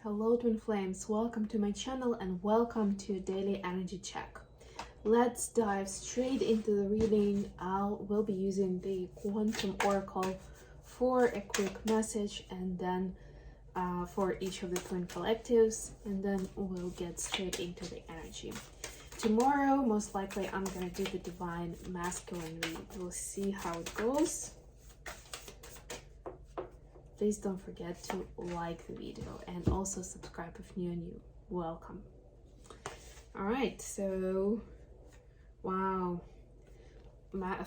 Hello twin flames, welcome to my channel and welcome to daily energy check. Let's dive straight into the reading. We'll be using the quantum oracle for a quick message and then for each of the twin collectives, and then we'll get straight into the energy. Tomorrow most likely I'm gonna do the divine masculine read. We'll see how it goes. Please don't forget to like the video and also subscribe if new. Welcome. All right, so wow,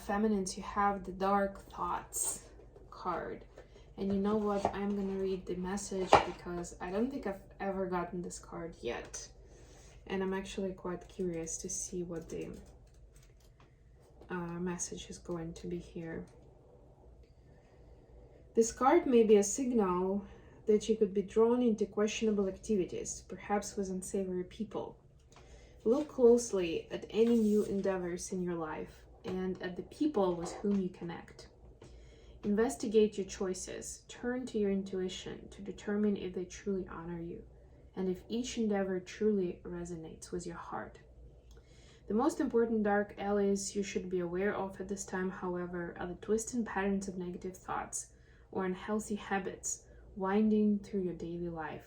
feminines, you have the dark thoughts card. And you know what? I'm gonna read the message because I don't think I've ever gotten this card yet. And I'm actually quite curious to see what the message is going to be here. This card may be a signal that you could be drawn into questionable activities, perhaps with unsavory people. Look closely at any new endeavors in your life and at the people with whom you connect. Investigate your choices. Turn to your intuition to determine if they truly honor you and if each endeavor truly resonates with your heart. The most important dark alleys you should be aware of at this time, however, are the twisted patterns of negative thoughts or unhealthy habits winding through your daily life.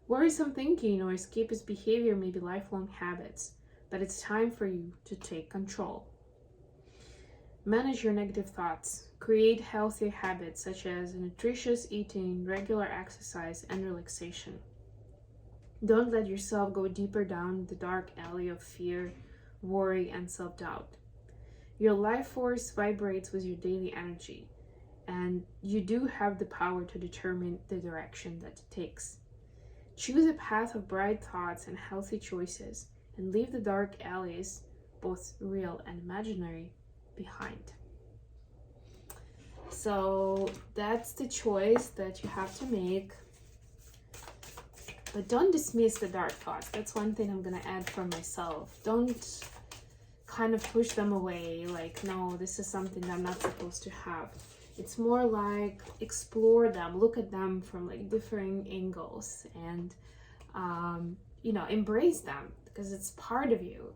Worrisome thinking or escapist behavior may be lifelong habits, but it's time for you to take control. Manage your negative thoughts. Create healthy habits such as nutritious eating, regular exercise, and relaxation. Don't let yourself go deeper down the dark alley of fear, worry, and self-doubt. Your life force vibrates with your daily energy, and you do have the power to determine the direction that it takes. Choose a path of bright thoughts and healthy choices, and leave the dark alleys, both real and imaginary, behind. So that's the choice that you have to make. But don't dismiss the dark thoughts. That's one thing I'm gonna add for myself. Don't kind of push them away like, no, this is something that I'm not supposed to have. It's more like explore them, look at them from like differing angles, and embrace them because it's part of you.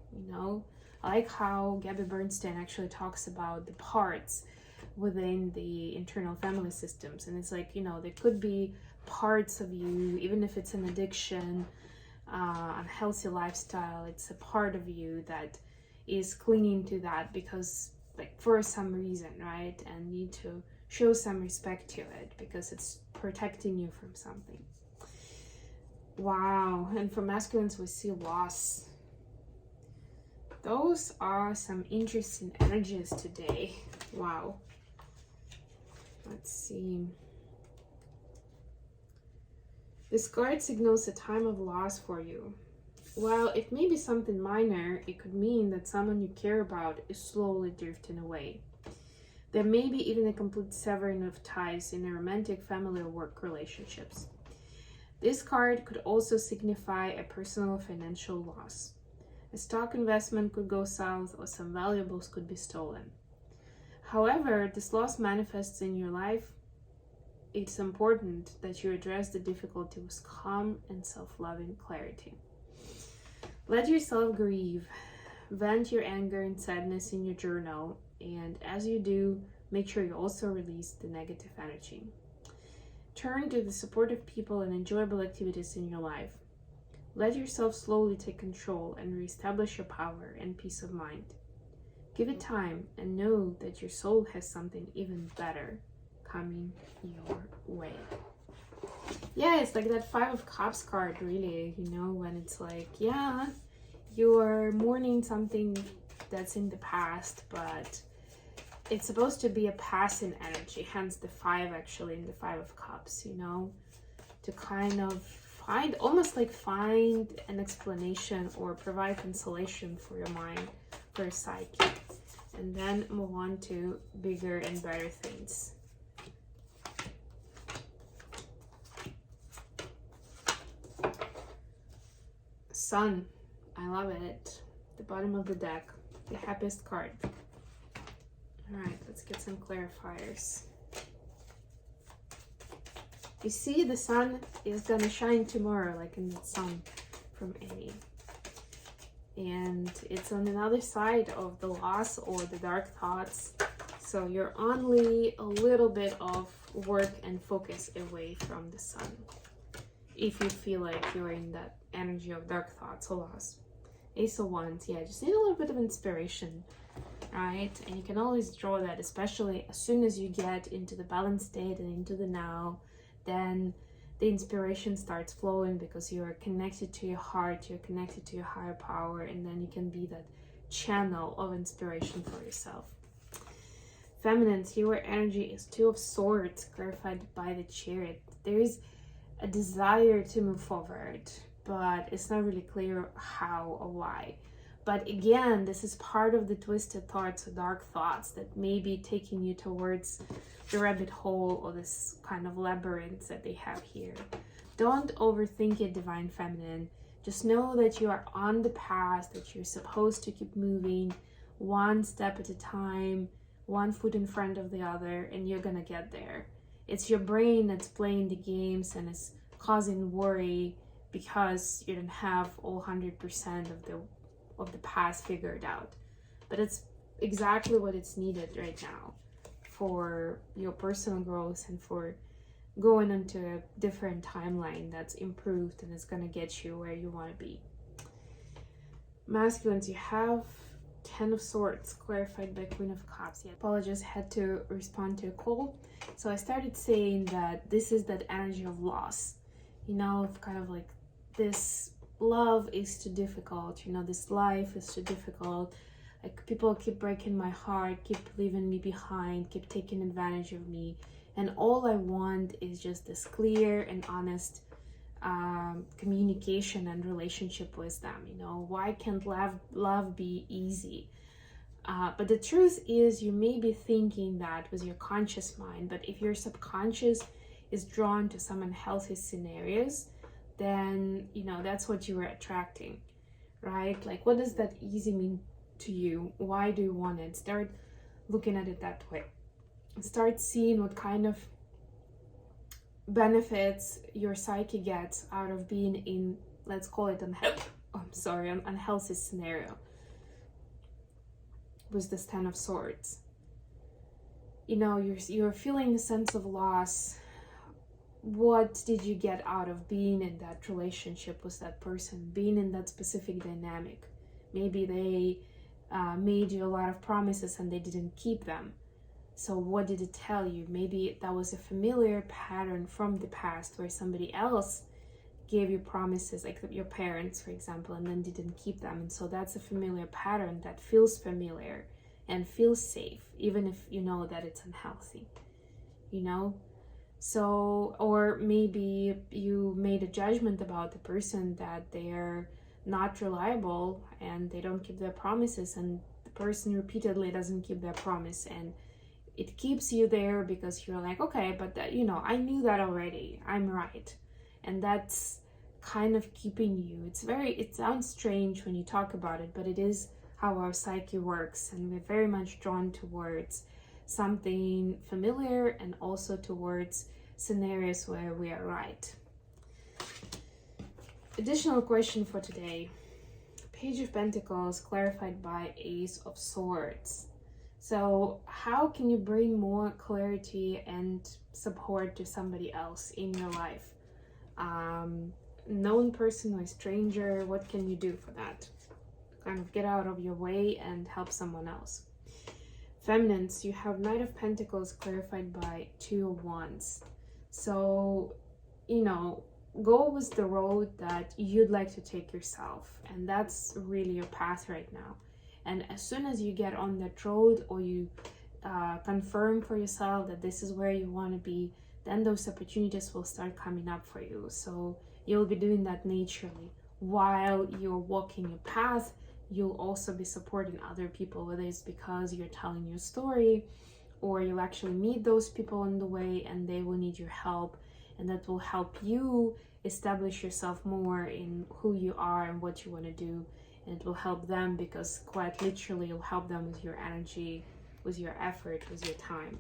I like how Gabby Bernstein actually talks about the parts within the internal family systems, and it's like, there could be parts of you, even if it's an addiction, unhealthy lifestyle, it's a part of you that is clinging to that because for some reason, right? And need to show some respect to it because it's protecting you from something. Wow. And for masculines, we see loss. Those are some interesting energies today. Wow. Let's see. This card signals a time of loss for you. While it may be something minor, it could mean that someone you care about is slowly drifting away. There may be even a complete severing of ties in a romantic, family, or work relationships. This card could also signify a personal financial loss. A stock investment could go south, or some valuables could be stolen. However, this loss manifests in your life. It's important that you address the difficulty with calm and self-loving clarity. Let yourself grieve. Vent your anger and sadness in your journal, and as you do, make sure you also release the negative energy. Turn to the supportive people and enjoyable activities in your life. Let yourself slowly take control and reestablish your power and peace of mind. Give it time and know that your soul has something even better coming your way. Yeah, it's like that 5 of Cups card, really, when it's like, yeah, you're mourning something that's in the past, but it's supposed to be a passing energy, hence the 5 actually in the 5 of Cups, to kind of find an explanation or provide consolation for your mind, for your psyche, and then move on to bigger and better things. Sun, I love it. The bottom of the deck, the happiest card. All right, let's get some clarifiers. You see, the sun is gonna shine tomorrow, like in that song from Annie. And it's on another side of the loss or the dark thoughts. So you're only a little bit of work and focus away from the sun. If you feel like you're in that energy of dark thoughts or loss. Ace of Wands, yeah, just need a little bit of inspiration, right? And you can always draw that, especially as soon as you get into the balanced state and into the now, then the inspiration starts flowing because you're connected to your heart, you're connected to your higher power, and then you can be that channel of inspiration for yourself. Feminines, your energy is Two of Swords, clarified by the Chariot. There is a desire to move forward, but it's not really clear how or why. But again, this is part of the twisted thoughts or dark thoughts that may be taking you towards the rabbit hole or this kind of labyrinth that they have here. Don't overthink it, Divine Feminine. Just know that you are on the path, that you're supposed to keep moving one step at a time, one foot in front of the other, and you're gonna get there. It's your brain that's playing the games and is causing worry because you don't have all 100% of the past figured out. But it's exactly what it's needed right now for your personal growth and for going into a different timeline that's improved and is going to get you where you want to be. Masculines, you have Ten of Swords, clarified by Queen of Cups. Yeah, apologies, had to respond to a call. So I started saying that this is that energy of loss, you know, of kind of like this love is too difficult, you know, this life is too difficult, like people keep breaking my heart, keep leaving me behind, keep taking advantage of me, and all I want is just this clear and honest communication and relationship with them. You know, why can't love be easy? But the truth is, you may be thinking that with your conscious mind, but if your subconscious is drawn to some unhealthy scenarios, then, you know, that's what you were attracting, right? Like, what does that easy mean to you? Why do you want it? Start looking at it that way. Start seeing what kind of benefits your psyche gets out of being in, let's call it an unhealthy scenario with this Ten of Swords. You know, you're feeling a sense of loss. What did you get out of being in that relationship with that person, being in that specific dynamic? Maybe they made you a lot of promises and they didn't keep them. So what did it tell you? Maybe that was a familiar pattern from the past where somebody else gave you promises, like your parents, for example, and then didn't keep them. And so that's a familiar pattern that feels familiar and feels safe, even if you know that it's unhealthy, you know? So, or maybe you made a judgment about the person that they're not reliable and they don't keep their promises, and the person repeatedly doesn't keep their promise, and it keeps you there because you're like, okay, but that, you know, I knew that already, I'm right. And that's kind of keeping you. It sounds strange when you talk about it, but it is how our psyche works, and we're very much drawn towards something familiar and also towards scenarios where we are right. Additional question for today. Page of Pentacles, clarified by Ace of Swords. So how can you bring more clarity and support to somebody else in your life? Known person or stranger, what can you do for that? Kind of get out of your way and help someone else. Feminines, you have Knight of Pentacles, clarified by Two of Wands. So, you know, go with the road that you'd like to take yourself, and that's really your path right now. And as soon as you get on that road, or you confirm for yourself that this is where you want to be, then those opportunities will start coming up for you. So you'll be doing that naturally. While you're walking your path, you'll also be supporting other people, whether it's because you're telling your story, or you'll actually meet those people on the way and they will need your help, and that will help you establish yourself more in who you are and what you want to do. And it will help them, because quite literally you'll help them with your energy, with your effort, with your time.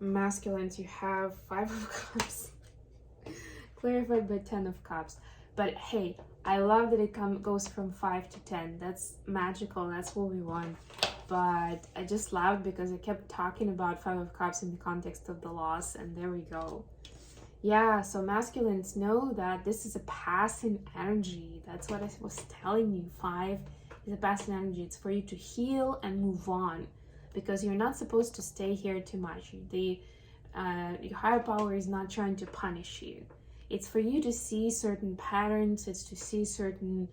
masculines, you have 5 of Cups, clarified by 10 of Cups. But hey, I love that it goes from 5 to 10. That's magical. That's what we want. But I just laughed because I kept talking about 5 of Cups in the context of the loss, and there we go. Yeah, so masculines, know that this is a passing energy. That's what I was telling you. 5 is a passing energy. It's for you to heal and move on, because you're not supposed to stay here too much. Your higher power is not trying to punish you. It's for you to see certain patterns. It's to see certain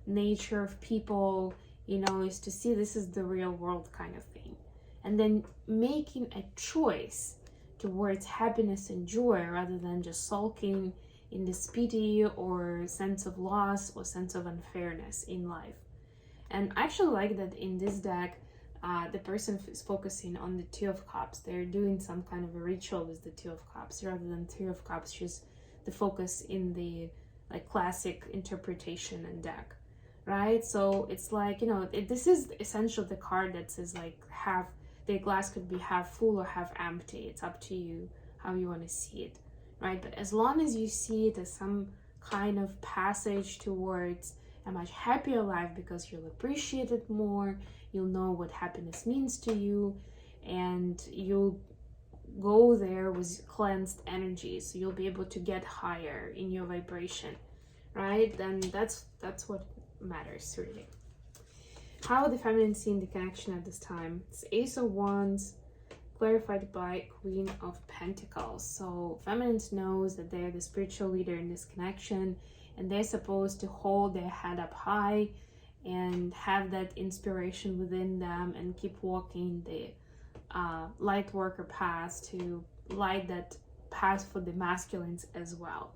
nature of people, you know, is to see this is the real world kind of thing. And then making a choice towards happiness and joy rather than just sulking in this pity or sense of loss or sense of unfairness in life. And I actually like that in this deck, the person is focusing on the 2 of Cups. They're doing some kind of a ritual with the 2 of Cups rather than 3 of Cups, just the focus in the like classic interpretation and deck, right? So it's like, you know, this is essentially the card that says like the glass could be half full or half empty. It's up to you how you want to see it, right? But as long as you see it as some kind of passage towards a much happier life, because you'll appreciate it more, you'll know what happiness means to you, and you'll go there with cleansed energy, so you'll be able to get higher in your vibration, right? Then that's what matters really. How the feminine seeing the connection at this time? It's Ace of Wands, clarified by Queen of Pentacles. So feminines knows that they're the spiritual leader in this connection, and they're supposed to hold their head up high and have that inspiration within them and keep walking the light worker path to light that path for the masculines as well,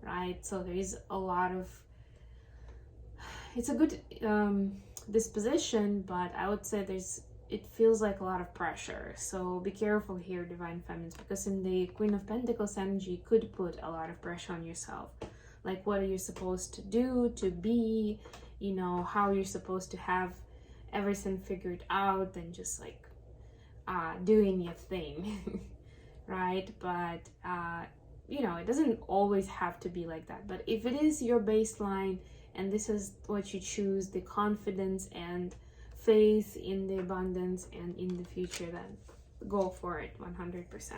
right? So there is a lot of, it's a good disposition, but I would say it feels like a lot of pressure. So be careful here, divine feminines, because in the Queen of Pentacles energy, you could put a lot of pressure on yourself. Like, what are you supposed to do, to be, you know, how you're supposed to have everything figured out and just like doing your thing, right? But you know, it doesn't always have to be like that. But if it is your baseline and this is what you choose, the confidence and faith in the abundance and in the future, then go for it 100%.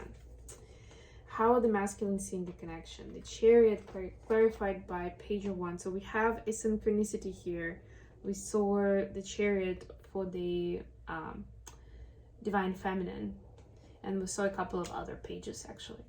How are the masculine seeing the connection? The Chariot, clarified by Page of Wands. So we have a synchronicity here. We saw the Chariot for the divine feminine, and we saw a couple of other pages actually.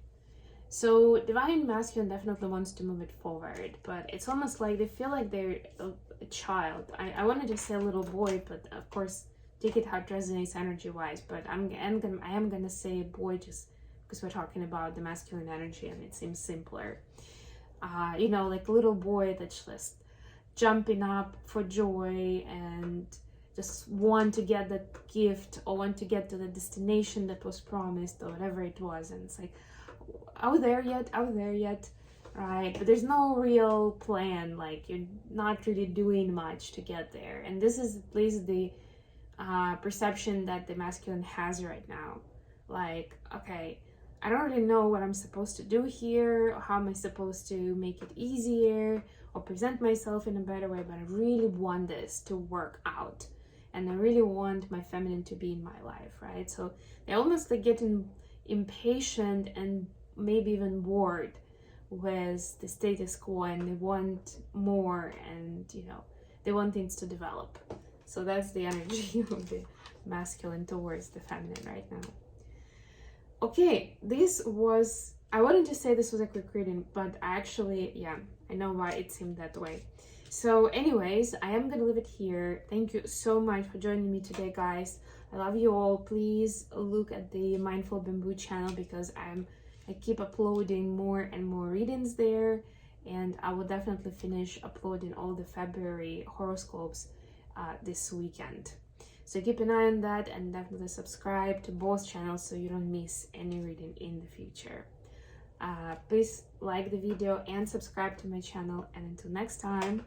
So divine masculine definitely wants to move it forward, but it's almost like they feel like they're a child. I wanted to say a little boy, but of course take it how it resonates energy wise, but I am gonna say boy just because we're talking about the masculine energy and it seems simpler. You know, like a little boy that's just jumping up for joy and just want to get that gift or want to get to the destination that was promised or whatever it was, and it's like, are we there yet? Are we there yet? Right? But there's no real plan. Like, you're not really doing much to get there. And this is at least the perception that the masculine has right now. Like, okay, I don't really know what I'm supposed to do here, or how am I supposed to make it easier or present myself in a better way, but I really want this to work out. And I really want my feminine to be in my life, right? So they almost like getting impatient and maybe even bored with the status quo, and they want more, and you know, they want things to develop. So that's the energy of the masculine towards the feminine right now. Okay, I wanted to say this was a quick reading, but actually, yeah, I know why it seemed that way. So anyways, I am gonna leave it here. Thank you so much for joining me today, guys. I love you all. Please look at the Mindful Bamboo channel, because I keep uploading more and more readings there, and I will definitely finish uploading all the February horoscopes this weekend. So keep an eye on that, and definitely subscribe to both channels so you don't miss any reading in the future. Please like the video and subscribe to my channel, and until next time,